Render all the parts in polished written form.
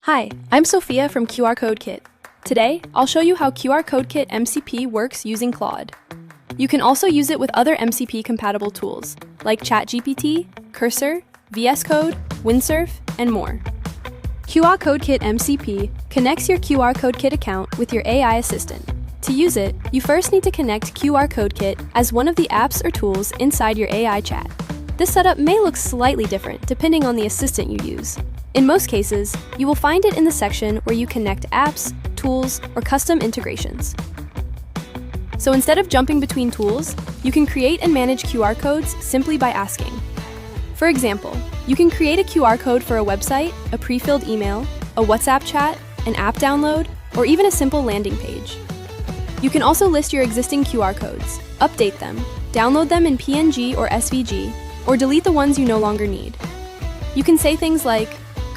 Hi, I'm Sophia from QRCodeKIT. Today, I'll show you how QRCodeKIT MCP works using Claude. You can also use it with other MCP-compatible tools, like ChatGPT, Cursor, VS Code, Windsurf, and more. QRCodeKIT MCP connects your QRCodeKIT account with your AI assistant. To use it, you first need to connect QRCodeKIT as one of the apps or tools inside your AI chat. This setup may look slightly different depending on the assistant you use. In most cases, you will find it in the section where you connect apps, tools, or custom integrations. So instead of jumping between tools, you can create and manage QR codes simply by asking. For example, you can create a QR code for a website, a pre-filled email, a WhatsApp chat, an app download, or even a simple landing page. You can also list your existing QR codes, update them, download them in PNG or SVG, or delete the ones you no longer need. You can say things like,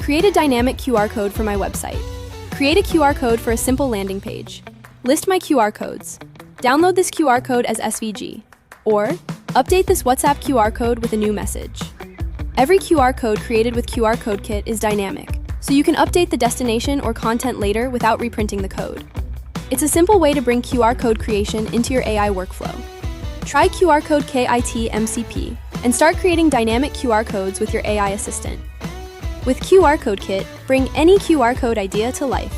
create a dynamic QR code for my website. Create a QR code for a simple landing page. List my QR codes. Download this QR code as SVG. Or, update this WhatsApp QR code with a new message. Every QR code created with QRCodeKIT is dynamic, so you can update the destination or content later without reprinting the code. It's a simple way to bring QR code creation into your AI workflow. Try QRCodeKIT MCP and start creating dynamic QR codes with your AI assistant. With QRCodeKIT, bring any QR code idea to life.